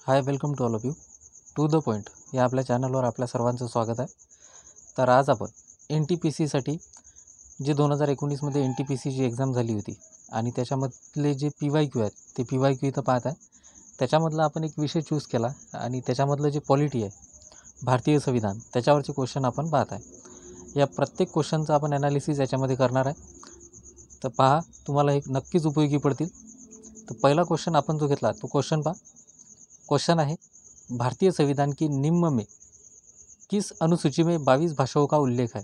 High, welcome to all of you. To the point या आपल्या चॅनलवर आपल्या सर्वांचं स्वागत आहे. तर आज आपण एन टी पी सीसाठी जे 2019मध्ये एन टी पी सीची एक्झाम झाली होती आणि त्याच्यामधले जे पी वाय क्यू आहेत ते पी वाय क्यू इथं पाहत आहे. त्याच्यामधला आपण एक विषय चूज केला आणि त्याच्यामधलं जे पॉलिटी आहे, भारतीय संविधान, त्याच्यावरचे क्वेश्चन आपण पाहत आहे. या प्रत्येक क्वेश्चनचं आपण ॲनालिसिस याच्यामध्ये करणार आहे. तर पहा, तुम्हाला हे नक्कीच उपयोगी पडतील. तर पहिला क्वेश्चन आपण जो घेतला तो क्वेश्चन पहा. क्वेश्चन आहे, भारतीय संविधान की निम्न में किस अनुसूची में 22 भाषाओं का उल्लेख है.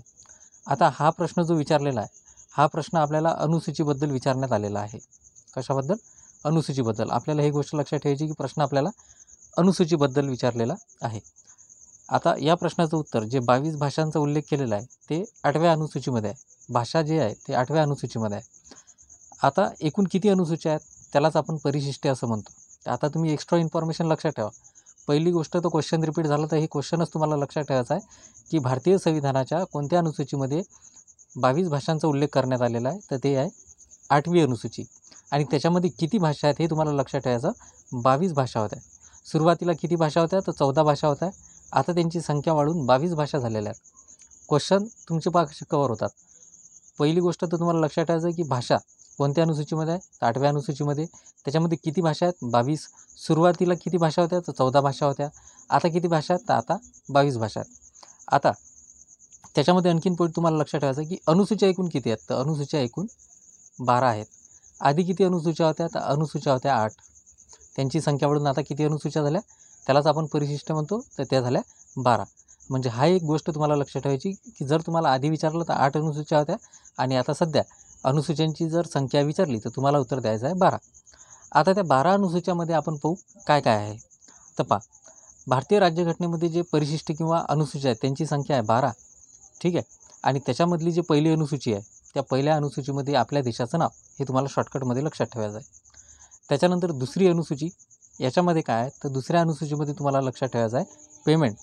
आता हा प्रश्न जो विचारलेला आहे, हा प्रश्न आपल्याला अनुसूचीबद्दल विचारण्यात आलेला आहे. कशाबद्दल? अनुसूचीबद्दल. आपल्याला ही गोष्ट लक्षात ठेवायची की प्रश्न आपल्याला अनुसूचीबद्दल विचारलेला आहे. आता या प्रश्नाचं उत्तर, जे 22 भाषांचा उल्लेख केलेला आहे ते 8व्या अनुसूचीमध्ये आहे. भाषा जे आहे ते 8व्या अनुसूचीमध्ये आहे. आता एकूण किती अनुसूच्या आहेत त्यालाच आपण परिशिष्टे असं म्हणतो. आता तुम्ही एक्स्ट्रा इन्फॉर्मेशन लक्षात ठेवा. पहिली गोष्ट, तो क्वेश्चन रिपीट झाला तर हे क्वेश्चनच तुम्हाला लक्षात ठेवायचा आहे की भारतीय संविधानाच्या कोणत्या अनुसूचीमध्ये 22 भाषांचा उल्लेख करण्यात आलेला आहे. तर ते आहे 8वी अनुसूची. आणि त्याच्यामध्ये किती भाषा आहेत हे तुम्हाला लक्षात ठेवायचं. 22 भाषा होत्या. सुरुवातीला किती भाषा होत्या? तर 14 भाषा होत्या. आता त्यांची संख्या वाढून 22 भाषा झालेल्या आहेत. क्वेश्चन तुमचे पहा कसे कवर होतात. पहिली गोष्ट तर तुम्हाला लक्षात ठेवायचं की भाषा कोणत्या अनुसूचीमध्ये आहे? तर 8व्या अनुसूचीमध्ये. त्याच्यामध्ये किती भाषा आहेत? 22. सुरुवातीला किती भाषा होत्या? तर 14 भाषा होत्या. आता किती भाषा आहेत? तर आता 22 भाषा आहेत. आता त्याच्यामध्ये आणखीन पॉईंट तुम्हाला लक्षात ठेवायचं की अनुसूच्या एकूण किती आहेत? तर अनुसूच्या एकूण 12 आहेत. आधी किती अनुसूच्या होत्या? तर अनुसूच्या होत्या 8. त्यांची संख्या वाढून आता किती अनुसूच्या झाल्या? त्यालाच आपण परिशिष्ट म्हणतो. तर त्या झाल्या 12. म्हणजे हा एक गोष्ट तुम्हाला लक्षात ठेवायची की जर तुम्हाला आधी विचारलं तर 8 अनुसूच्या होत्या आणि आता सध्या अनुसूच्यांची जर संख्या विचारली तर तुम्हाला उत्तर द्यायचं आहे 12. आता त्या 12 अनुसूच्यामध्ये आपण पाहू काय काय आहे. तर पहा, भारतीय राज्यघटनेमध्ये जे परिशिष्ट किंवा अनुसूच्या आहेत त्यांची संख्या आहे 12. ठीक आहे. आणि त्याच्यामधली जी पहिली अनुसूची आहे त्या पहिल्या अनुसूचीमध्ये आपल्या देशाचं नाव हे तुम्हाला शॉर्टकटमध्ये लक्षात ठेवायचं आहे. त्याच्यानंतर दुसरी अनुसूची, याच्यामध्ये काय आहे? तर दुसऱ्या अनुसूचीमध्ये तुम्हाला लक्षात ठेवायचं आहे पेमेंट.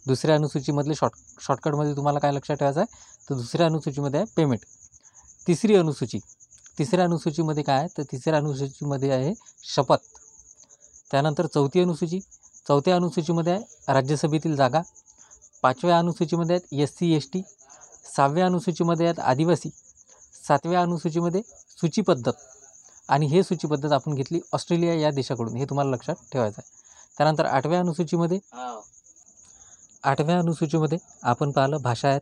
दुसऱ्या अनुसूचीमधले शॉर्टकटमध्ये तुम्हाला काय लक्षात ठेवायचं आहे? तर दुसऱ्या अनुसूचीमध्ये आहे पेमेंट. तिसरी अनुसूची, तिसऱ्या अनुसूचीमध्ये काय आहे? तर तिसऱ्या अनुसूचीमध्ये आहे शपथ. त्यानंतर चौथी अनुसूची, चौथ्या अनुसूचीमध्ये आहे राज्यसभेतील जागा. 5व्या अनुसूचीमध्ये आहेत SC ST. 6व्या अनुसूचीमध्ये आहेत आदिवासी. 7व्या अनुसूचीमध्ये सूची पद्धत. आणि हे सूची पद्धत आपण घेतली ऑस्ट्रेलिया या देशाकडून, हे तुम्हाला लक्षात ठेवायचं आहे. त्यानंतर 8व्या अनुसूचीमध्ये आपण पाहिलं भाषा आहेत.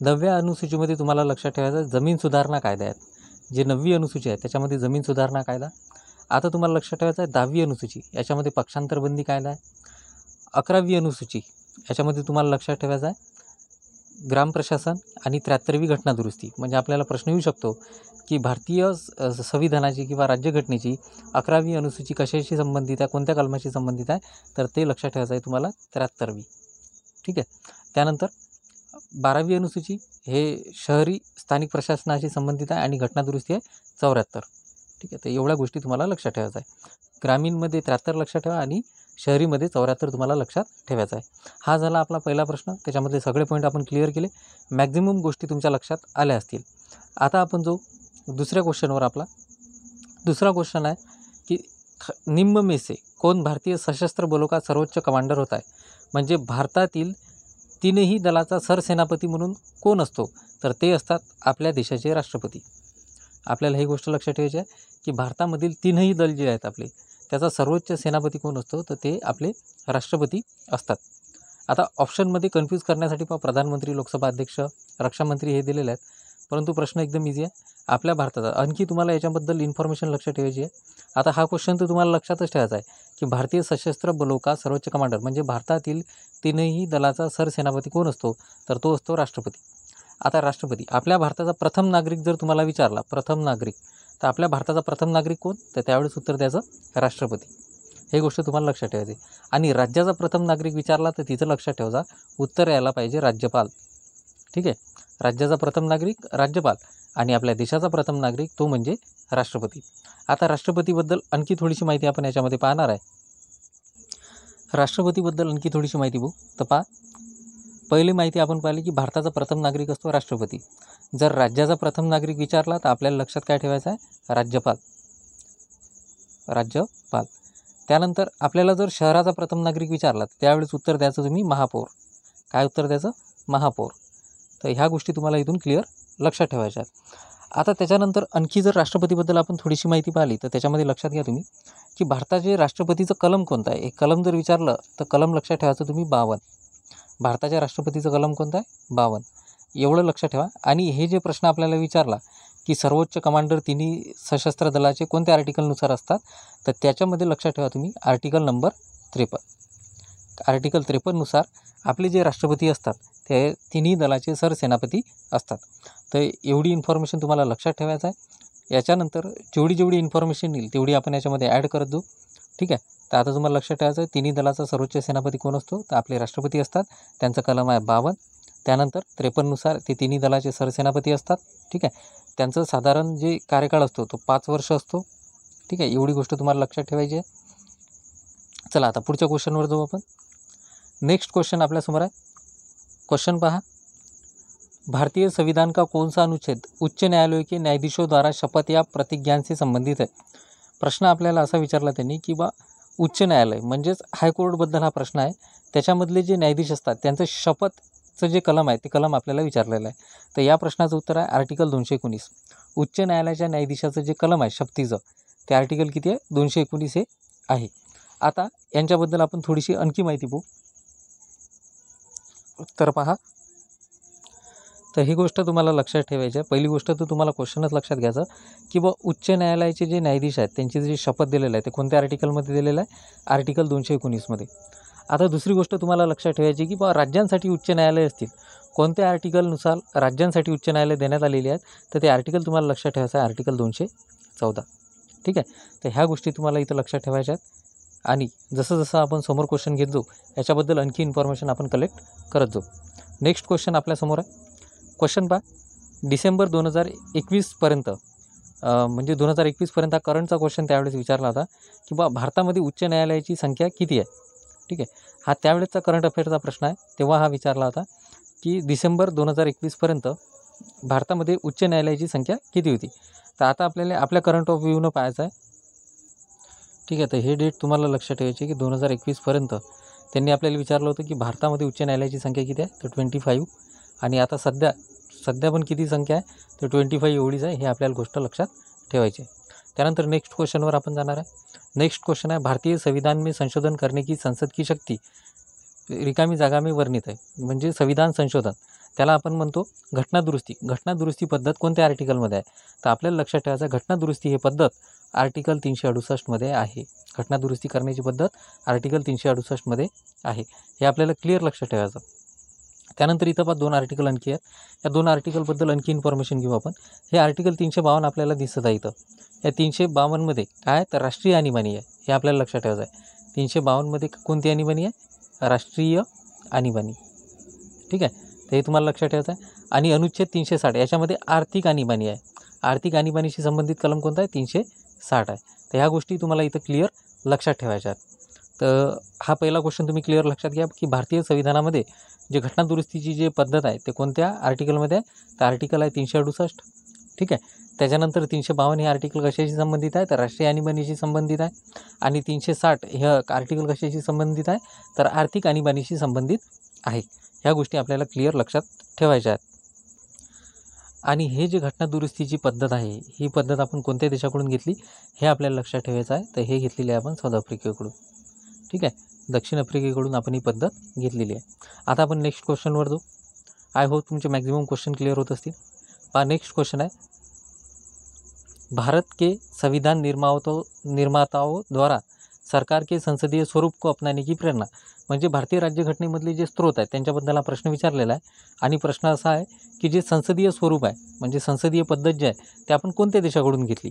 9व्या अनुसूचीमध्ये तुम्हाला लक्षात ठेवायचं जमीन सुधारणा कायदा आहेत. जे 9वी अनुसूची आहे त्याच्यामध्ये जमीन सुधारणा कायदा. आता तुम्हाला लक्षात ठेवायचं आहे 10वी अनुसूची, याच्यामध्ये पक्षांतरबंदी कायदा आहे. 11वी अनुसूची, याच्यामध्ये तुम्हाला लक्षात ठेवायचं आहे ग्रामप्रशासन. आणि 73वी घटनादुरुस्ती. म्हणजे आपल्याला प्रश्न येऊ शकतो की भारतीय संविधानाची किंवा राज्यघटनेची 11वी अनुसूची कशाशी संबंधित आहे, कोणत्या कलमाशी संबंधित आहे? तर ते लक्षात ठेवायचं आहे तुम्हाला 73वी. ठीक आहे. त्यानंतर 12वी अनुसूची हे शहरी स्थानिक प्रशासनाशी संबंधित आहे आणि घटनादुरुस्ती आहे 74. ठीक आहे. तर एवढ्या गोष्टी तुम्हाला लक्षात ठेवायचं आहे. ग्रामीणमध्ये 73 लक्षात ठेवा आणि शहरीमध्ये 74 तुम्हाला लक्षात ठेवायचा आहे. हा झाला आपला पहिला प्रश्न. त्याच्यामधले सगळे पॉईंट आपण क्लिअर केले. मॅक्झिमम गोष्टी तुमच्या लक्षात आल्या असतील. आता आपण जो दुसऱ्या क्वेश्चनवर, आपला दुसरा क्वेश्चन आहे की निम्न में से कौन भारतीय सशस्त्र बलों का सर्वोच्च कमांडर होता है. म्हणजे भारतातील तीनही दलाचा सरसेनापती म्हणून कोण असतो? तर ते असतात आपल्या देशाचे राष्ट्रपती. आपल्याला ही गोष्ट लक्षात ठेवायची आहे की भारतामधील तीनही दल जे आहेत आपले, त्याचा सर्वोच्च सेनापती कोण असतो? तर ते आपले राष्ट्रपती असतात. आता ऑप्शनमध्ये कन्फ्यूज करण्यासाठी प्रधानमंत्री, लोकसभा अध्यक्ष, रक्षामंत्री हे दिलेले आहेत. परंतु प्रश्न एकदम इझी आहे आपल्या भारताचा. आणखी तुम्हाला याच्याबद्दल इन्फॉर्मेशन लक्षात ठेवायची आहे. आता हा क्वेश्चन तर तुम्हाला लक्षातच ठेवायचा आहे की भारतीय सशस्त्र बलों का सर्वोच्च कमांडर म्हणजे भारतातील तीनही दलाचा सरसेनापती कोण असतो? तर तो असतो राष्ट्रपती. आता राष्ट्रपती, आपल्या भारताचा प्रथम नागरिक जर तुम्हाला विचारला, प्रथम नागरिक, तर आपल्या भारताचा प्रथम नागरिक कोण? तर त्यावेळेस उत्तर द्यायचं राष्ट्रपती. हे गोष्ट तुम्हाला लक्षात ठेवायची. आणि राज्याचा प्रथम नागरिक विचारला तर तिथं लक्षात ठेवायचा उत्तर यायला पाहिजे राज्यपाल. ठीक आहे. राज्याचा प्रथम नागरिक राज्यपाल आणि आपल्या देशाचा प्रथम नागरिक तो म्हणजे राष्ट्रपती. आता राष्ट्रपतीबद्दल आणखी थोडीशी माहिती आपण याच्यामध्ये पाहणार आहे. राष्ट्रपतीबद्दल आणखी थोडीशी माहिती बघू. तर पहा, पहिली माहिती आपण पाहिली की भारताचा प्रथम नागरिक असतो राष्ट्रपती. जर राज्याचा प्रथम नागरिक विचारला तर आपल्याला लक्षात काय ठेवायचं आहे? राज्यपाल. राज्यपाल. त्यानंतर आपल्याला जर शहराचा प्रथम नागरिक विचारला त्यावेळेस उत्तर द्यायचं तुम्ही महापौर. काय उत्तर द्यायचं? महापौर. तर ह्या गोष्टी तुम्हाला इथून क्लिअर लक्षात ठेवायच्या आहेत. आता त्याच्यानंतर आणखी जर राष्ट्रपतीबद्दल आपण थोडीशी माहिती पाहिली तर त्याच्यामध्ये लक्षात घ्या तुम्ही की भारताचे राष्ट्रपतीचं कलम कोणतं आहे. एक कलम जर विचारलं तर कलम लक्षात ठेवायचं तुम्ही 52. भारताच्या राष्ट्रपतीचं कलम कोणतं आहे? 52. एवढं लक्षात ठेवा. आणि हे जे प्रश्न आपल्याला विचारला की सर्वोच्च कमांडर तिन्ही सशस्त्र दलाचे कोणत्या आर्टिकलनुसार असतात, तर त्याच्यामध्ये लक्षात ठेवा तुम्ही आर्टिकल नंबर 53. आर्टिकल 53नुसार आपले जे राष्ट्रपती असतात ते तिन्ही दलाचे सरसेनापती असतात. तर एवढी इन्फॉर्मेशन तुम्हाला लक्षात ठेवायचं आहे. याच्यानंतर जेवढी इन्फॉर्मेशन येईल तेवढी आपण याच्यामध्ये ॲड करत जाऊ. ठीक आहे. तर आता तुम्हाला लक्षात ठेवायचं आहे तिन्ही दलाचा सर्वोच्च सेनापती कोण असतो, तर आपले राष्ट्रपती असतात. त्यांचं कलम आहे 52. त्यानंतर 53नुसार ते तिन्ही दलाचे सरसेनापती असतात. ठीक आहे. त्यांचं साधारण जे कार्यकाळ असतो तो 5 वर्ष असतो. ठीक आहे. एवढी गोष्ट तुम्हाला लक्षात ठेवायची आहे. चला आता पुढच्या क्वेश्चनवर जाऊ आपण. नेक्स्ट क्वेश्चन आपल्यासमोर आहे. क्वेश्चन पहा. भारतीय संविधान का कौन सा अनुच्छेद उच्च न्यायालय के न्यायाधीशों द्वारा शपथ या प्रतिज्ञान से संबंधित आहे. प्रश्न आपल्याला असा विचारला त्यांनी की बा उच्च न्यायालय म्हणजेच हायकोर्टबद्दल हा प्रश्न आहे. त्याच्यामधले जे न्यायाधीश असतात त्यांचं शपथचं जे कलम आहे ते कलम आपल्याला विचारलेलं आहे. तर या प्रश्नाचं उत्तर आहे आर्टिकल 219. उच्च न्यायालयाच्या न्यायाधीशाचं जे कलम आहे शपथीचं ते आर्टिकल किती आहे? 219 हे आहे. आता यांच्याबद्दल आपण थोडीशी आणखी माहिती पाहू. तर पहा, तर ही गोष्ट तुम्हाला लक्षात ठेवायची आहे. पहिली गोष्ट तर तुम्हाला क्वेश्चनच लक्षात घ्यायचं की बा उच्च न्यायालयाचे जे न्यायाधीश आहेत त्यांची जी शपथ दिलेलं आहे ते कोणत्या आर्टिकलमध्ये दिलेलं आहे? आर्टिकल 219मध्ये. आता दुसरी गोष्ट तुम्हाला लक्षात ठेवायची की बा राज्यांसाठी उच्च न्यायालय असतील कोणत्या आर्टिकलनुसार राज्यांसाठी उच्च न्यायालय देण्यात आलेली आहेत, तर ते आर्टिकल तुम्हाला लक्षात ठेवायचं आहे आर्टिकल 214. ठीक आहे. तर ह्या गोष्टी तुम्हाला इथं लक्षात ठेवायच्या आहेत. आणि जसं जसं आपण समोर क्वेश्चन घेत जाऊ याच्याबद्दल आणखी इन्फॉर्मेशन आपण कलेक्ट करत जाऊ. नेक्स्ट क्वेश्चन आपल्यासमोर आहे. क्वेश्चन पहा. डिसेंबर 2021पर्यंत म्हणजे 2021पर्यंत हा करंटचा क्वेश्चन त्यावेळेस विचारला होता की बा भारतामध्ये उच्च न्यायालयाची संख्या किती आहे. ठीक आहे. हा त्यावेळेसचा करंट अफेअरचा प्रश्न आहे. तेव्हा हा विचारला होता की डिसेंबर 2021पर्यंत भारतामध्ये उच्च न्यायालयाची संख्या किती होती. तर आता आपल्याला आपल्या करंट ऑफ व्ह्यूनं पाहायचं आहे. ठीक आहे. तर हे डेट तुम्हाला लक्षात ठेवायची की 2021पर्यंत त्यांनी आपल्याला विचारलं होतं की भारतामध्ये उच्च न्यायालयाची संख्या किती आहे, तर 25. आणि आता सध्या पण किती संख्या आहे, तर 25 एवढीच आहे. हे आपल्याला गोष्ट लक्षात ठेवायची आहे. त्यानंतर नेक्स्ट क्वेश्चनवर आपण जाणार आहे. नेक्स्ट क्वेश्चन आहे. भारतीय संविधान में संशोधन करने की संसद की शक्ती रिकामी जागा में वर्णित आहे. म्हणजे संविधान संशोधन त्याला आपण म्हणतो घटनादुरुस्ती. घटनादुरुस्ती पद्धत कोणत्या आर्टिकलमध्ये आहे, तर आपल्याला लक्षात ठेवायचं घटनादुरुस्ती ही पद्धत आर्टिकल 368मध्ये आहे. घटनादुरुस्ती करण्याची पद्धत आर्टिकल 368मध्ये आहे. हे आपल्याला क्लिअर लक्षात ठेवायचं. त्यानंतर इथं पहा 2 आर्टिकल आणखी आहेत. या 2 आर्टिकलबद्दल आणखी इन्फॉर्मेशन घेऊ आपण. हे आर्टिकल 352 आपल्याला दिसत आहे इथं. या 352मध्ये काय तर राष्ट्रीय आणीबाणी आहे. हे आपल्याला लक्षात ठेवायचं आहे. 352मध्ये कोणती आणीबाणी आहे? राष्ट्रीय आणीबाणी. ठीक आहे. तर हे तुम्हाला लक्षात ठेवायचं आहे. आणि अनुच्छेद 360 याच्यामध्ये आर्थिक आणीबाणी आहे. आर्थिक आणीबाणीशी संबंधित कलम कोणता आहे? 360 आहे. तर ह्या गोष्टी तुम्हाला इथं क्लिअर लक्षात ठेवायच्या आहेत. तर हा पहिला क्वेश्चन तुम्ही क्लिअर लक्षात घ्या की भारतीय संविधानामध्ये जे घटनादुरुस्तीची जी पद्धत आहे ते कोणत्या आर्टिकलमध्ये आहे, तर आर्टिकल आहे 368. ठीक आहे. त्याच्यानंतर 352 हे आर्टिकल कशाशी संबंधित आहे, तर राष्ट्रीय आणीबाणीशी संबंधित आहे. आणि 360 हे आर्टिकल कशाशी संबंधित आहे, तर आर्थिक आणीबाणीशी संबंधित आहे. ह्या गोष्टी आपल्याला क्लिअर लक्षात ठेवायच्या आहेत. आणि हे जे घटनादुरुस्तीची पद्धत आहे ही पद्धत आपण कोणत्या देशाकडून घेतली हे आपल्याला लक्षात ठेवायचं आहे. तर हे घेतलेले आहे आपण साऊथ आफ्रिकेकडून. ठीक आहे. दक्षिण आफ्रिकेकडून आपण ही पद्धत घेतलेली आहे. आता आपण नेक्स्ट क्वेश्चनवर जाऊ. आय होप तुमचे मॅक्झिमम क्वेश्चन क्लिअर होत असतील. पहा नेक्स्ट क्वेश्चन आहे. भारत के संविधान निर्माताओं द्वारा सरकार के संसदीय स्वरूप को अपनाने की प्रेरणा. म्हणजे भारतीय राज्यघटनेमधले जे स्रोत आहेत त्यांच्याबद्दल हा प्रश्न विचारलेला आहे. आणि प्रश्न असा आहे की जे संसदीय स्वरूप आहे म्हणजे संसदीय पद्धत जी आहे ते आपण कोणत्या देशाकडून घेतली,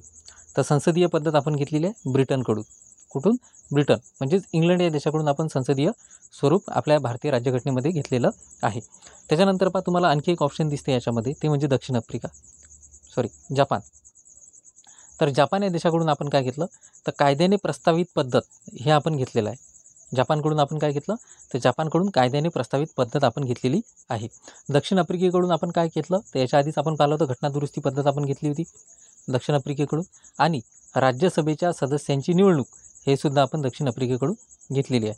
तर संसदीय पद्धत आपण घेतलेली आहे ब्रिटनकडून. कुठून? ब्रिटन म्हणजेच इंग्लंड या देशाकडून आपण संसदीय स्वरूप आपल्या भारतीय राज्यघटनेमध्ये घेतलेलं आहे. त्याच्यानंतर पहा तुम्हाला आणखी एक ऑप्शन दिसते याच्यामध्ये, ते म्हणजे जपान. तर जपान या देशाकडून आपण काय घेतलं, तर कायद्याने प्रस्तावित पद्धत हे आपण घेतलेलं आहे. जपानकडून आपण काय घेतलं, तर जपानकडून कायद्याने प्रस्तावित पद्धत आपण घेतलेली आहे. दक्षिण आफ्रिकेकडून आपण काय घेतलं, तर याच्या आधीच आपण पाहिलं होतं घटनादुरुस्ती पद्धत आपण घेतली होती दक्षिण आफ्रिकेकडून. आणि राज्यसभेच्या सदस्यांची निवडणूक हे सुद्धा आपण दक्षिण आफ्रिकेकडून घेतलेली आहे.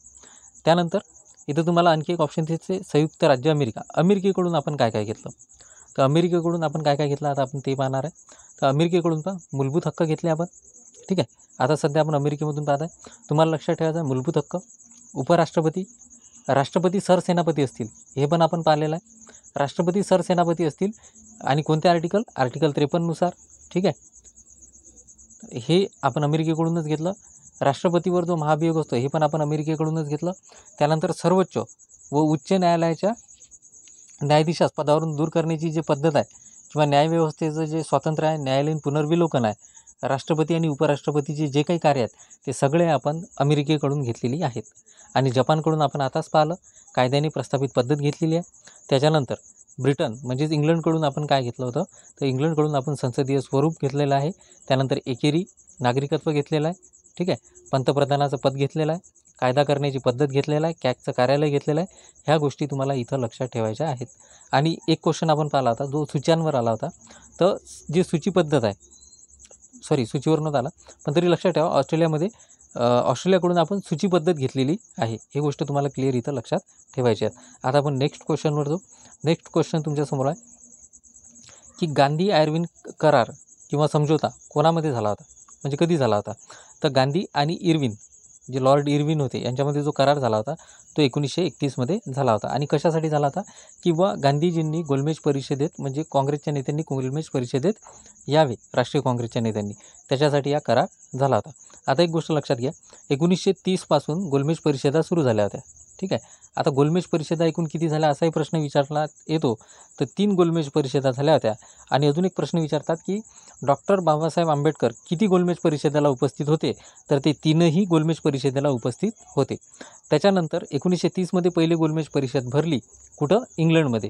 त्यानंतर इथं तुम्हाला आणखी एक ऑप्शन द्यायचे, संयुक्त राज्य अमेरिका. अमेरिकेकडून आपण काय काय घेतलं, तर अमेरिकेकडून आपण काय काय घेतलं आता आपण ते पाहणार आहे. तर अमेरिकेकडून पहा मूलभूत हक्क घेतले आपण. ठीक आहे, आता सध्या आपण अमेरिकेमधून पाहत आहे. तुम्हाला लक्षात ठेवायचं आहे मूलभूत हक्क, उपराष्ट्रपती, राष्ट्रपती सरसेनापती असतील, हे पण आपण पाहिलेलं आहे. राष्ट्रपती सरसेनापती असतील आणि कोणत्या आर्टिकल 53 नुसार. ठीक आहे, हे आपण अमेरिकेकडूनच घेतलं. राष्ट्रपतीवर जो महाभियोग असतो हे पण आपण अमेरिकेकडूनच घेतलं. त्यानंतर सर्वोच्च व उच्च न्यायालयाच्या न्यायाधीशास पदावरून दूर करण्याची जी पद्धत आहे किंवा न्यायव्यवस्थेचं जे स्वातंत्र्य आहे, न्यायालयीन पुनर्विलोकन आहे, राष्ट्रपती आणि उपराष्ट्रपतीचे जे काही कार्य आहेत ते सगळे आपण अमेरिकेकडून घेतलेली आहेत. आणि जपानकडून आपण आताच पाहिलं कायद्याने प्रस्थापित पद्धत घेतलेली आहे. त्याच्यानंतर ब्रिटन म्हणजेच इंग्लंडकडून आपण काय घेतलं होतं, तर इंग्लंडकडून आपण संसदीय स्वरूप घेतलेलं आहे. त्यानंतर एकेरी नागरिकत्व घेतलेलं आहे. ठीक आहे, पंतप्रधानाचं पद घेतलेलं आहे, कायदा करण्याची पद्धत घेतलेला आहे, कॅगचं कार्यालय घेतलेलं आहे. ह्या गोष्टी तुम्हाला इथं लक्षात ठेवायच्या आहेत. आणि एक क्वेश्चन आपण पाहिला होता जो सूच्यांवर आला होता, तर जी सूची पद्धत आहे, सूचीवर नव्हता आला पण तरी लक्षात ठेवा, ऑस्ट्रेलियाकडून आपण सूची पद्धत घेतलेली आहे. ही गोष्ट तुम्हाला क्लिअर इथं लक्षात ठेवायची आहे. आता आपण नेक्स्ट क्वेश्चनवर जाऊ. नेक्स्ट क्वेश्चन तुमच्यासमोर आहे की गांधी आयर्विन करार किंवा समझोता कोणामध्ये झाला होता, म्हणजे कधी झाला होता, तर गांधी आणि इर्विन जे लॉर्ड इर्विन होते यांच्यामध्ये जो करार झाला होता तो 1931 झाला होता. आणि कशासाठी झाला होता, किंवा गांधीजींनी गोलमेज परिषदेत, म्हणजे काँग्रेसच्या नेत्यांनी गोलमेज परिषदेत यावे, राष्ट्रीय काँग्रेसच्या नेत्यांनी, त्याच्यासाठी हा करार झाला होता. आता एक गोष्ट लक्षात घ्या, 1930 पासून गोलमेज परिषदा सुरू झाल्या होत्या. ठीक आहे, आता गोलमेज परिषदा एकूण किती झाल्या असाही प्रश्न विचारला येतो. तर 3 गोलमेज परिषदा झाल्या होत्या. आणि अजून एक प्रश्न विचारतात की डॉक्टर बाबासाहेब आंबेडकर किती गोलमेज परिषदेला उपस्थित होते, तर ते 3ही गोलमेज परिषदेला उपस्थित होते. त्याच्यानंतर 1930 पहिले गोलमेज परिषद भरली, कुठं, इंग्लंडमध्ये.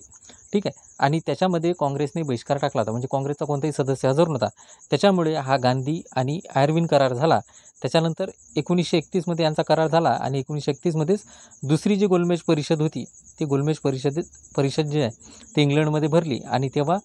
ठीक आहे, आणि त्याच्यामध्ये काँग्रेसने बहिष्कार टाकला होता, म्हणजे काँग्रेसचा कोणताही सदस्य हजर नव्हता. त्याच्यामुळे हा गांधी आणि आयर्विन करार झाला. त्याच्यानंतर 1931 यांचा करार झाला आणि 1931 दुसरी जी गोलमेज परिषद होती ती गोलमेज परिषद जी आहे ती इंग्लंडमध्ये भरली आणि तेव्हा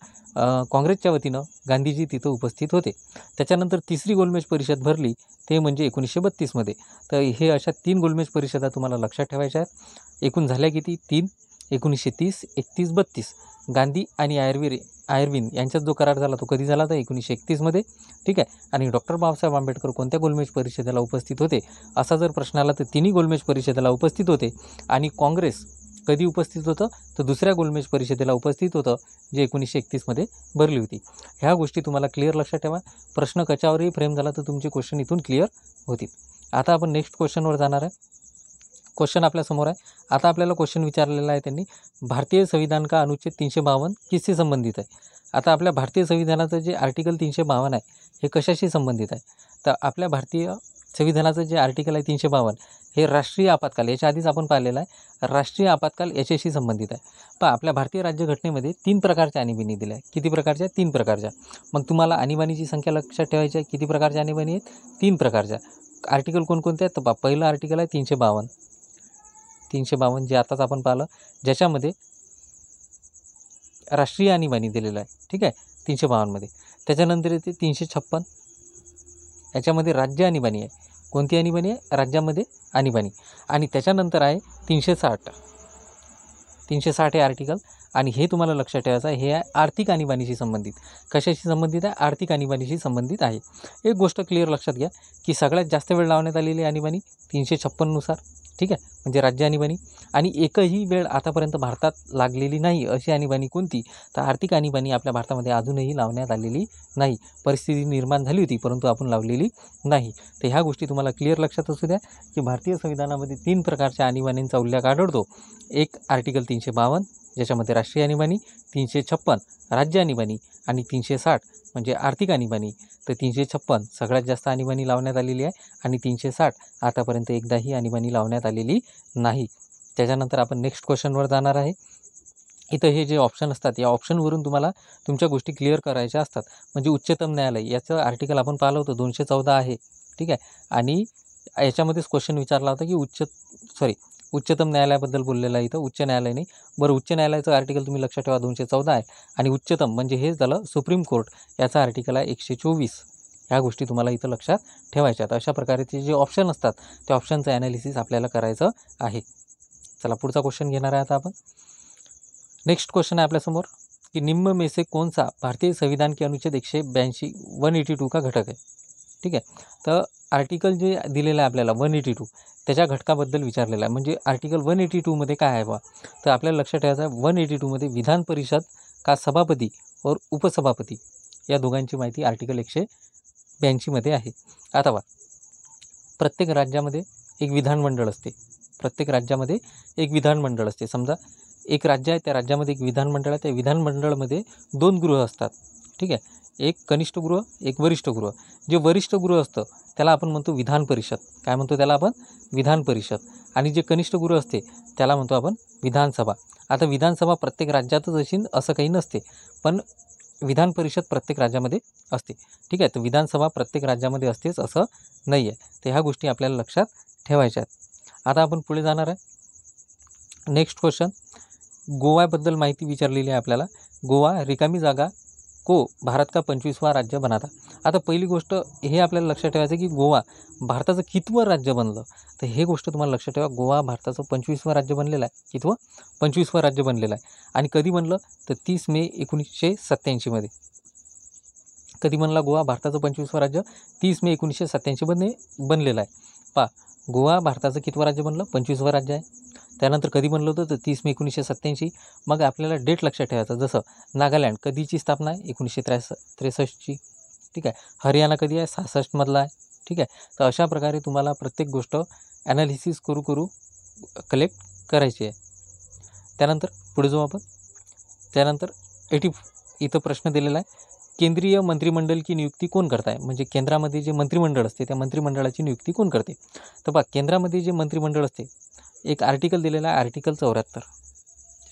काँग्रेसच्या वतीनं गांधीजी तिथं उपस्थित होते. त्याच्यानंतर तिसरी गोलमेज परिषद भरली ते म्हणजे 1932. तर हे अशा 3 गोलमेज परिषदा तुम्हाला लक्षात ठेवायच्या आहेत. एकूण झाल्या किती, 3, 1930, 31, 32. गांधी आणि आयर्विन यांच्यात जो करार झाला तो कधी झाला, तर 1931. ठीक आहे, आणि डॉक्टर बाबासाहेब आंबेडकर कोणत्या गोलमेज परिषदेला उपस्थित होते असा जर प्रश्न आला तर 3ही गोलमेज परिषदेला उपस्थित होते. आणि काँग्रेस कधी उपस्थित होतं, तर दुसऱ्या गोलमेज परिषदेला उपस्थित होतं, जे 1931 भरली होती. ह्या गोष्टी तुम्हाला क्लिअर लक्षात ठेवा. प्रश्न कशावरही फ्रेम झाला तर तुमचे क्वेश्चन इथून क्लिअर होतील. आता आपण नेक्स्ट क्वेश्चनवर जाणार आहे. क्वेश्चन आपल्यासमोर आहे. आता आपल्याला क्वेश्चन विचारलेला आहे त्यांनी, भारतीय संविधान का अनुच्छेद 352 किससे संबंधित आहे. आता आपल्या भारतीय संविधानाचं जे आर्टिकल 352 आहे हे कशाशी संबंधित आहे, तर आपल्या भारतीय संविधानाचं जे आर्टिकल आहे 352 हे राष्ट्रीय आपत्काल, याच्या आधीच आपण पाहिलेलं आहे, राष्ट्रीय आपत्काल याच्याशी संबंधित आहे. पण आपल्या भारतीय राज्यघटनेमध्ये 3 प्रकारच्या आणीबाणी दिल्या आहे. किती प्रकारच्या, 3 प्रकारच्या. मग तुम्हाला आणीबाणीची संख्या लक्षात ठेवायची आहे. किती प्रकारच्या आणीबाणी आहेत, 3 प्रकारच्या. आर्टिकल कोणकोणते आहेत, तर पहिलं आर्टिकल आहे 352 जे आताच आपण पाहिलं, ज्याच्यामध्ये राष्ट्रीय आणीबाणी दिलेलं आहे. ठीक आहे, 352 त्याच्यानंतर येते 356, याच्यामध्ये राज्य आणीबाणी आहे. कोणती आणीबाणी आहे, राज्यामध्ये आणीबाणी. आणि त्याच्यानंतर आहे 360 हे आर्टिकल. आणि हे तुम्हाला लक्षात ठेवायचं आहे, हे आहे आर्थिक आणीबाणीशी संबंधित. कशाशी संबंधित आहे, आर्थिक आणीबाणीशी संबंधित आहे. एक गोष्ट क्लिअर लक्षात घ्या की सगळ्यात जास्त वेळ लावण्यात आलेली आणीबाणी 356 नुसार. ठीक आहे, म्हणजे राज्य आणीबाणी. आणि एकही वेळ आतापर्यंत भारतात लागलेली नाही अशी आणीबाणी कोणती, तर आर्थिक आणीबाणी आपल्या भारतामध्ये अजूनही लावण्यात आलेली नाही. परिस्थिती निर्माण झाली होती परंतु आपण लावलेली नाही. तर ह्या गोष्टी तुम्हाला क्लिअर लक्षात असू द्या की भारतीय संविधानामध्ये 3 प्रकारच्या आणीबाणींचा उल्लेख आढळतो. एक आर्टिकल 352 ज्याच्यामध्ये राष्ट्रीय आणीबाणी, 356 राज्य आणीबाणी आणि 360 म्हणजे आर्थिक आणीबाणी. तर 356 सगळ्यात जास्त आणीबाणी लावण्यात आलेली आहे आणि 360 आतापर्यंत एकदाही आणीबाणी लावण्यात आलेली नाही. त्याच्यानंतर आपण नेक्स्ट क्वेश्चनवर जाणार आहे. इथं हे जे ऑप्शन असतात या ऑप्शनवरून तुम्हाला तुमच्या गोष्टी क्लिअर करायच्या असतात. म्हणजे उच्चतम न्यायालय याचं आर्टिकल आपण पाहिलं होतं 214 आहे. ठीक आहे, आणि याच्यामध्येच क्वेश्चन विचारला होता की उच्चतम न्यायालयाबद्दल बोललेलं आहे इथं, उच्च न्यायालय नाही. बरं, उच्च न्यायालयाचं आर्टिकल तुम्ही लक्षात ठेवा 214 आहे. आणि उच्चतम म्हणजे हेच झालं सुप्रीम कोर्ट, याचा आर्टिकल आहे 124. ह्या गोष्टी तुम्हाला इथं लक्षात ठेवायच्या आहेत. अशा प्रकारचे जे ऑप्शन असतात त्या ऑप्शनचं ॲनालिसिस आपल्याला करायचं आहे. चला पुढचा क्वेश्चन घेणार आहे आता आपण. नेक्स्ट क्वेश्चन आहे आपल्यासमोर कि निम्न में से कौन सा भारतीय संविधान के अनुच्छेद 182 का घटक आहे. ठीक आहे, तर आर्टिकल जे दिलेलं आहे आपल्याला 182 त्याच्या घटकाबद्दल विचारलेलं आहे. म्हणजे आर्टिकल 182 मध्ये काय आहे बा, तर आपल्याला लक्षात ठेवायचं आहे 182 विधान परिषद का सभापती और उपसभापती या दोघांची माहिती आर्टिकल 182 मध्ये आहे. आता बा, प्रत्येक राज्यामध्ये एक विधानमंडळ असते. प्रत्येक राज्यामध्ये एक विधानमंडळ असते. समजा एक राज्य आहे, त्या राज्यामध्ये एक विधानमंडळ आहे. त्या विधानमंडळामध्ये 2 गृह असतात. ठीक आहे, एक कनिष्ठ गृह, एक वरिष्ठ गृह. जे वरिष्ठ गृह असतं त्याला आपण म्हणतो विधान परिषद. काय म्हणतो त्याला आपण? विधान परिषद. आणि जे कनिष्ठ गृह असते त्याला म्हणतो आपण विधानसभा. आता विधानसभा प्रत्येक राज्यातच असेल असं काही नसते, पण विधान परिषद प्रत्येक राज्यामध्ये असते. ठीक आहे, तर विधानसभा प्रत्येक राज्यामध्ये असतेच असं नाही आहे. तर ह्या गोष्टी आपल्याला लक्षात ठेवायच्या आहेत. आता आपण पुढे जाणार आहे. नेक्स्ट क्वेश्चन, गोव्याबद्दल माहिती विचारलेली आहे आपल्याला. गोवा रिकामी जागा को भारत का 25वां राज्य बनाता. आता पहिली गोष्ट हे आपल्याला लक्षात ठेवायचं की गोवा भारताचं कितवं राज्य बनलं. तर हे गोष्ट तुम्हाला लक्षात ठेवा, गोवा भारताचं 25वां राज्य बनलेलं आहे. कितवं? 25वां राज्य बनलेलं आहे. आणि कधी बनलं? तर 30 मे 1987 मध्ये. कधी बनला गोवा भारताचं 25वां राज्य? 30 मे 1987 मध्ये बनलेलं आहे. पहा, गोवा भारताचं कितवं राज्य बनलं? 25वां राज्य आहे. त्यानंतर कधी बनलं होतं? तर 30 मे 1987. मग आपल्याला डेट लक्षात ठेवायचं. जसं नागालँड कधीची स्थापना आहे? 1963. ठीक आहे, हरियाणा कधी आहे? 66 मधला आहे. ठीक आहे, तर अशा प्रकारे तुम्हाला प्रत्येक गोष्ट ॲनालिसिस करू कलेक्ट करायची आहे. त्यानंतर पुढे जाऊ आपण. त्यानंतर इथं प्रश्न दिलेला आहे, केंद्रीय मंत्रिमंडळ की नियुक्ती कोण करत आहे. म्हणजे केंद्रामध्ये जे मंत्रिमंडळ असते त्या मंत्रिमंडळाची नियुक्ती कोण करते. तर बघा, केंद्रामध्ये जे मंत्रिमंडळ असते एक आर्टिकल दिलेला आहे, आर्टिकल 74.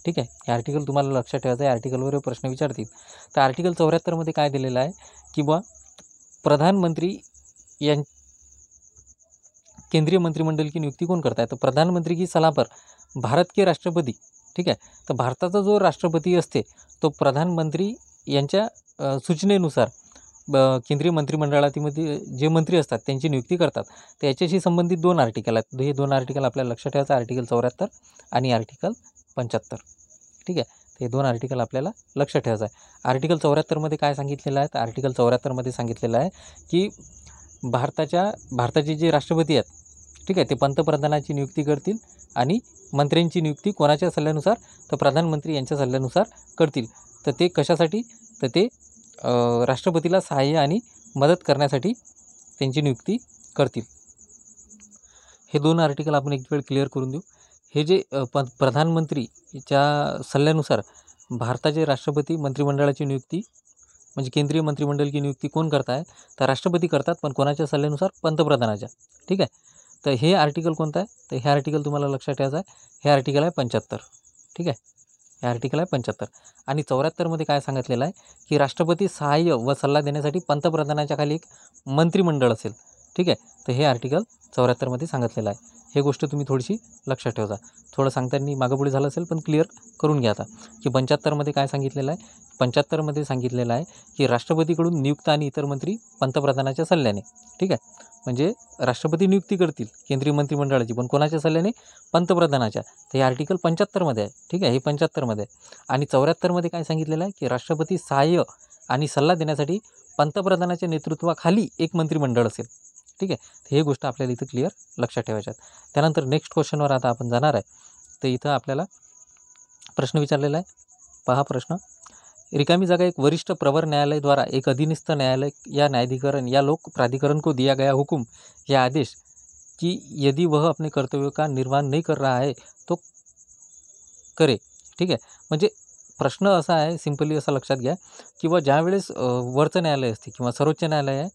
ठीक आहे, हे आर्टिकल तुम्हाला लक्षात ठेवायचं आहे. आर्टिकलवर प्रश्न विचारतील. तर आर्टिकल 74 मध्ये काय दिलेलं आहे की बा प्रधानमंत्री यां केंद्रीय मंत्रिमंडळ की नियुक्ती कोण करता है. तर प्रधानमंत्री की सलाह पर भारत के राष्ट्रपती. ठीक आहे, तर भारताचा जो राष्ट्रपती असते तो प्रधानमंत्री यांच्या सूचनेनुसार केंद्रीय मंत्रिमंडळामध्ये जे मंत्री असतात त्यांची नियुक्ती करतात. तर याच्याशी संबंधित 2 आर्टिकल आहेत. हे 2 आर्टिकल आपल्याला लक्षात ठेवायचं, आर्टिकल 74 आणि आर्टिकल 75. ठीक आहे, हे 2 आर्टिकल आपल्याला लक्षात ठेवायचं आहे. आर्टिकल 74 मध्ये काय सांगितलेलं आहे. तर आर्टिकल 74 मध्ये सांगितलेलं आहे की भारताचे जे राष्ट्रपती आहेत, ठीक आहे, ते पंतप्रधानाची नियुक्ती करतील आणि मंत्र्यांची नियुक्ती कोणाच्या सल्ल्यानुसार. तर प्रधानमंत्री यांच्या सल्ल्यानुसार करतील. तर ते कशासाठी? तर ते राष्ट्रपतीला सहाय्य आणि मदत करण्यासाठी त्यांची नियुक्ती करतील. हे 2 आर्टिकल आपण एक वेळ क्लिअर करून देऊ. हे जे प्रधानमंत्रीच्या सल्ल्यानुसार भारताचे राष्ट्रपती मंत्रिमंडळाची नियुक्ती म्हणजे केंद्रीय मंत्रिमंडळ की नियुक्ती कोण करताय. तर राष्ट्रपती करतात, पण कोणाच्या सल्ल्यानुसार? पंतप्रधानाच्या. ठीक आहे, तर हे आर्टिकल कोणतं आहे. तर हे आर्टिकल तुम्हाला लक्षात ठेवायचं आहे. हे आर्टिकल आहे 75. ठीक आहे, हे आर्टिकल आहे 75. आणि 74 मध्ये काय सांगितलेलं आहे की राष्ट्रपती सहाय्य व सल्ला देण्यासाठी पंतप्रधानाच्या खाली एक मंत्रिमंडळ असेल. ठीक आहे, तर हे आर्टिकल 74 मध्ये सांगितलेलं आहे. हे गोष्ट तुम्ही थोडीशी लक्षात ठेवा. थोडं सांगताना मागं झालं असेल, पण क्लिअर करून घ्या आता की 75 मध्ये काय सांगितलेलं आहे. 75 मध्ये सांगितलेलं आहे की राष्ट्रपतीकडून नियुक्त आणि इतर मंत्री पंतप्रधानाच्या सल्ल्याने. ठीक आहे, म्हणजे राष्ट्रपती नियुक्ती करतील केंद्रीय मंत्रिमंडळाची, पण कोणाच्या सल्ल्याने? पंतप्रधानाच्या. तर हे आर्टिकल 75 मध्ये आहे. ठीक आहे, हे 75 मध्ये आहे. आणि 74 मध्ये काय सांगितलेलं आहे की राष्ट्रपती सहाय्य आणि सल्ला देण्यासाठी पंतप्रधानाच्या नेतृत्वाखाली एक मंत्रिमंडळ असेल. ठीक आहे, तर हे गोष्ट आपल्याला इथं क्लिअर लक्षात ठेवायच्यात. त्यानंतर नेक्स्ट क्वेश्चनवर आता आपण जाणार आहे. तर इथं आपल्याला प्रश्न विचारलेला आहे. पहा प्रश्न, रिकामी जगह एक वरिष्ठ प्रवर न्यायालय द्वारा एक अधीनस्थ न्यायालय या न्यायाधिकरण या लोक प्राधिकरण को दिया गया हुक्म या आदेश कि यदि वह अपने कर्तव्यों का निर्वाह नहीं कर रहा है तो करे. ठीक आहे, म्हणजे प्रश्न असा आहे, सिंपली असं लक्षात घ्या की व ज्या वेळेस वरचं न्यायालय असते किंवा सर्वोच्च न्यायालय आहे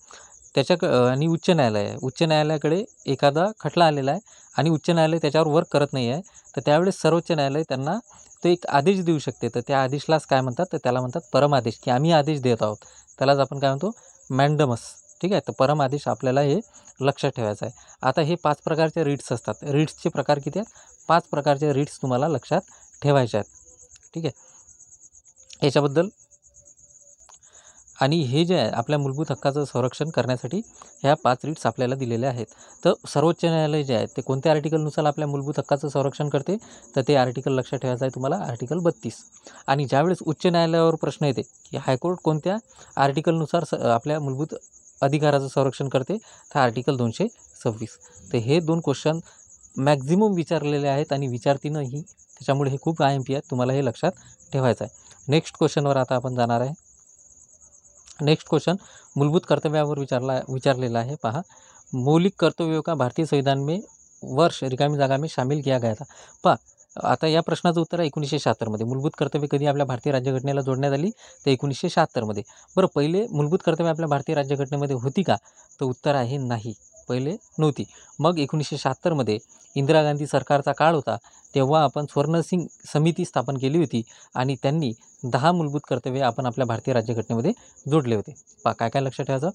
त्याच्या आणि उच्च न्यायालय आहे, उच्च न्यायालयाकडे एखादा खटला आलेला आहे आणि उच्च न्यायालय त्याच्यावर वर्क करत नाही आहे, तर त्यावेळेस सर्वोच्च न्यायालय त्यांना ते एक आदेश देऊ शकते. तर त्या आदेशलाच काय म्हणतात, तर त्याला म्हणतात परमादेश, की आम्ही आदेश देत आहोत. त्यालाच आपण काय म्हणतो, मॅन्डमस. ठीक आहे, तर परमादेश आपल्याला हे लक्षात ठेवायचं आहे. आता हे 5 प्रकारचे रिट्स असतात. रिट्सचे प्रकार किती आहेत? 5 प्रकारचे रिट्स तुम्हाला लक्षात ठेवायचे आहेत. ठीक आहे, याच्याबद्दल आणि हे जे आहे आपल्या मूलभूत हक्काचं संरक्षण करण्यासाठी ह्या 5 रिट्स आपल्याला दिलेल्या आहेत. तर सर्वोच्च न्यायालय जे आहे ते कोणत्या आर्टिकलनुसार आपल्या मूलभूत हक्काचं संरक्षण करते, तर ते आर्टिकल लक्षात ठेवायचं आहे तुम्हाला, आर्टिकल 32. आणि ज्यावेळेस उच्च न्यायालयावर प्रश्न येते की हायकोर्ट कोणत्या आर्टिकलनुसार आपल्या मूलभूत अधिकाराचं संरक्षण करते, तर आर्टिकल 226. तर हे 2 क्वेश्चन मॅक्झिमम विचारलेले आहेत आणि विचारतीनंही, त्याच्यामुळे हे खूप IMP आहेत, तुम्हाला हे लक्षात ठेवायचं आहे. नेक्स्ट क्वेश्चनवर आता आपण जाणार आहे. नेक्स्ट क्वेश्चन मूलभूत कर्तव्यावर विचारलेला आहे. पहा, मौलिक कर्तव्यों का भारतीय संविधान में वर्ष रिकामी जागा में शामिल किया गया था. पहा, आता या प्रश्नाचं उत्तर आहे 1976 मध्ये. मूलभूत कर्तव्य कधी आपल्या भारतीय राज्यघटनेला जोडण्यात आली, तर 1976 मध्ये. बरं, पहिले मूलभूत कर्तव्य आपल्या भारतीय राज्यघटनेमध्ये होती का, तर उत्तर आहे नाही, पहिले नव्हती. मग 1976 मध्ये इंदिरा गांधी सरकारचा काळ होता, तेव्हा आपण स्वर्णसिंग समिती स्थापन केली होती आणि त्यांनी 10 मूलभूत कर्तव्य आपण आपल्या भारतीय राज्यघटनेमध्ये जोडले होते. पहा, काय काय लक्षात ठेवायचं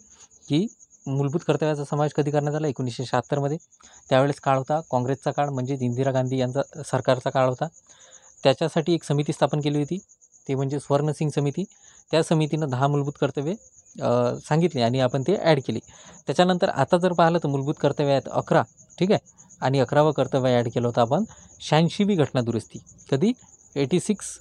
की मूलभूत कर्तव्याचा समावेश कधी करण्यात आला, 1976 मध्ये. त्यावेळेस काळ होता काँग्रेसचा काळ, म्हणजे इंदिरा गांधी यांचा सरकारचा काळ होता. त्याच्यासाठी एक समिती स्थापन केली होती, ते म्हणजे स्वर्णसिंग समिती. त्या समितीनं 10 मूलभूत कर्तव्ये सांगितले आणि आपण ते ॲड केली. त्याच्यानंतर आता जर पाहिलं तर मूलभूत कर्तव्य आहेत 11, ठीक आहे. आणि 11वं कर्तव्य ॲड केलं होतं आपण 86वी घटनादुरुस्ती. कधी, 86,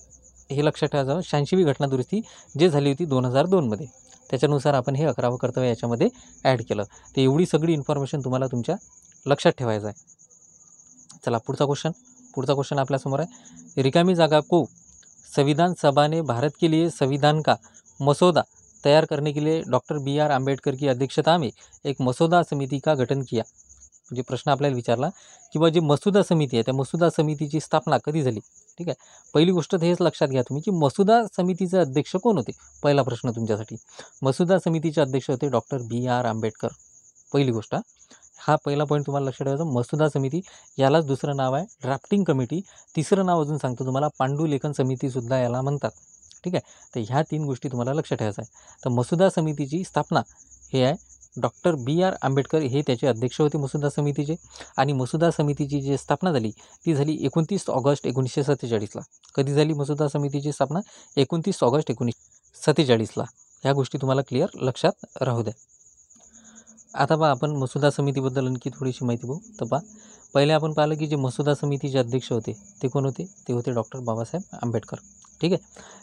हे लक्षात ठेवायचं. 86वी घटनादुरुस्ती जे झाली होती 2002 मध्ये. त्याच्यानुसार आपण हे 11वं कर्तव्य याच्यामध्ये ॲड केलं. तर एवढी सगळी इन्फॉर्मेशन तुम्हाला तुमच्या लक्षात ठेवायचं आहे. चला पुढचा क्वेश्चन आपल्यासमोर आहे. रिकामी जागा को संविधान सभा ने भारत के लिए संविधान का मसौदा तैयार करने के लिए डॉक्टर BR आंबेडकर की अध्यक्षता में एक मसौदा समिति का गठन किया. म्हणजे प्रश्न आपल्याला विचारला की बा जी मसुदा समिती आहे, त्या मसुदा समितीची स्थापना कधी झाली, ठीक आहे. पहिली गोष्ट तर हेच लक्षात घ्या तुम्ही की मसुदा समितीचे अध्यक्ष कोण होते. पहिला प्रश्न तुमच्यासाठी, मसुदा समितीचे अध्यक्ष होते डॉक्टर BR आंबेडकर. पहिली गोष्ट, हा पहिला पॉईंट तुम्हाला लक्षात ठेवायचा. मसुदा समिती, यालाच दुसरं नाव आहे ड्राफ्टिंग कमिटी. तिसरं नाव अजून सांगतो तुम्हाला, पांडुलेखन समितीसुद्धा याला म्हणतात, ठीक आहे. तर ह्या 3 गोष्टी तुम्हाला लक्षात ठेवायचं आहे. तर मसुदा समितीची स्थापना हे आहे डॉक्टर BR आंबेडकर, हे त्याचे अध्यक्ष होते मसुदा समितीचे. आणि मसुदा समितीची जी स्थापना झाली ती झाली 29 ऑगस्ट 1947ला. कधी झाली मसुदा समितीची स्थापना, 29 ऑगस्ट 1947ला. ह्या गोष्टी तुम्हाला क्लिअर लक्षात राहू द्या. आता पहा, आपण मसुदा समितीबद्दल आणखी थोडीशी माहिती बघू. तर पहा, पहिले आपण पाहिलं की जे मसुदा समितीचे अध्यक्ष होते ते कोण होते, ते होते डॉक्टर बाबासाहेब आंबेडकर, ठीक आहे.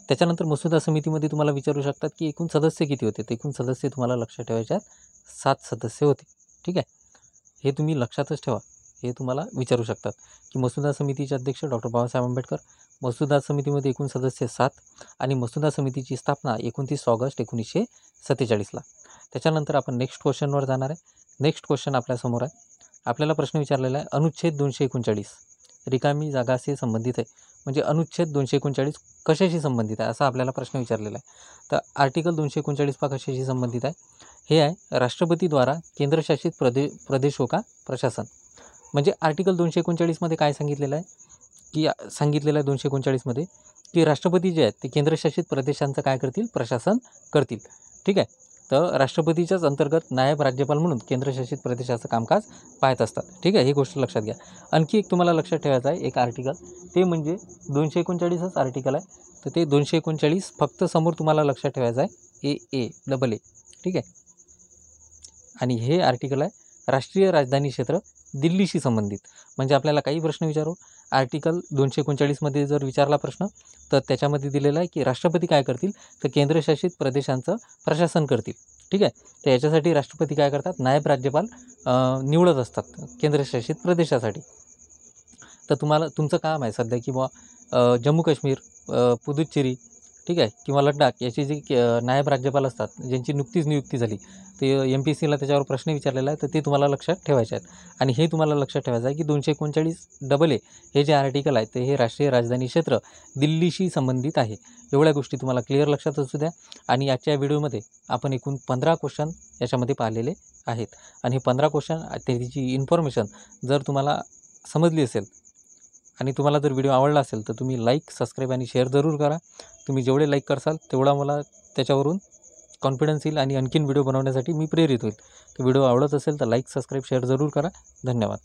त्याच्यानंतर मसुदा समितीमध्ये तुम्हाला विचारू शकतात की एकूण सदस्य किती होते. तर एकूण सदस्य तुम्हाला लक्षात ठेवायचे आहेत 7 सदस्य होते, ठीक आहे. हे तुम्ही लक्षातच ठेवा, हे तुम्हाला विचारू शकतात की मसुदा समितीचे अध्यक्ष डॉक्टर बाबासाहेब आंबेडकर, मसुदा समितीमध्ये एकूण सदस्य 7 आणि मसुदा समितीची स्थापना 29 ऑगस्ट 1947ला. त्याच्यानंतर आपण नेक्स्ट क्वेश्चनवर जाणार आहे. नेक्स्ट क्वेश्चन आपल्यासमोर आहे. आपल्याला प्रश्न विचारलेला आहे अनुच्छेद 239 रिकामी जागाशी संबंधित आहे. म्हणजे अनुच्छेद 239 कशाशी संबंधित आहे असा आपल्याला प्रश्न विचारलेला आहे. तर आर्टिकल 239 पहा कशाशी संबंधित आहे. हे आहे राष्ट्रपतीद्वारा केंद्रशासित प्रदेशों का प्रशासन. म्हणजे आर्टिकल 239 मध्ये काय सांगितलेलं आहे की सांगितलेलं आहे 239 मध्ये की राष्ट्रपती जे आहेत ते केंद्रशासित प्रदेशांचं काय करतील, प्रशासन करतील, ठीक आहे. तर राष्ट्रपतीच्याच अंतर्गत नायब राज्यपाल म्हणून केंद्रशासित प्रदेशाचं कामकाज पाहत असतात, ठीक आहे. ही गोष्ट लक्षात घ्या. आणखी एक तुम्हाला लक्षात ठेवायचं आहे एक आर्टिकल, ते म्हणजे 239च आर्टिकल आहे. तर ते 239 फक्त समोर तुम्हाला लक्षात ठेवायचं आहे AA, ठीक आहे. आणि हे आर्टिकल आहे राष्ट्रीय राजधानी क्षेत्र दिल्लीशी संबंधित. म्हणजे आपल्याला काही प्रश्न विचारू, आर्टिकल 239 मध्ये जर विचारला प्रश्न तर त्याच्यामध्ये दिलेलं आहे की राष्ट्रपती काय करतील, तर केंद्रशासित प्रदेशांचं प्रशासन करतील, ठीक आहे. तर याच्यासाठी राष्ट्रपती काय करतात, नायब राज्यपाल निवडत असतात केंद्रशासित प्रदेशासाठी. तर तुमचं काम आहे सध्या की बुवा जम्मू काश्मीर, पुदुच्चेरी, ठीक आहे, किंवा लडाख याचे जे नायब राज्यपाल असतात ज्यांची नुकतीच नियुक्ती झाली, ते MPSCला त्याच्यावर प्रश्न विचारलेला आहे. तर ते तुम्हाला लक्षात ठेवायचे आहेत. आणि हे तुम्हाला लक्षात ठेवायचं आहे की 239 हे जे आर्टिकल आहे ते हे राष्ट्रीय राजधानी क्षेत्र दिल्लीशी संबंधित आहे. एवढ्या गोष्टी तुम्हाला क्लिअर लक्षात असू द्या. आणि आजच्या व्हिडिओमध्ये आपण एकूण 15 क्वेश्चन याच्यामध्ये पाहिलेले आहेत. आणि हे 15 क्वेश्चन त्याची इन्फॉर्मेशन जर तुम्हाला समजली असेल आणि तुम्हाला जर व्हिडिओ आवडला असेल तर तुम्ही लाईक, सबस्क्राईब आणि शेअर जरूर करा. तुम्ही जेवढे लाईक करसाल तेवढा मला त्याच्यावरून कॉन्फिडन्स येईल आणि आणखीन व्हिडिओ बनवण्यासाठी मी प्रेरित होईल. तर व्हिडिओ आवडत असेल तर लाईक, सबस्क्राईब, शेअर जरूर करा. धन्यवाद.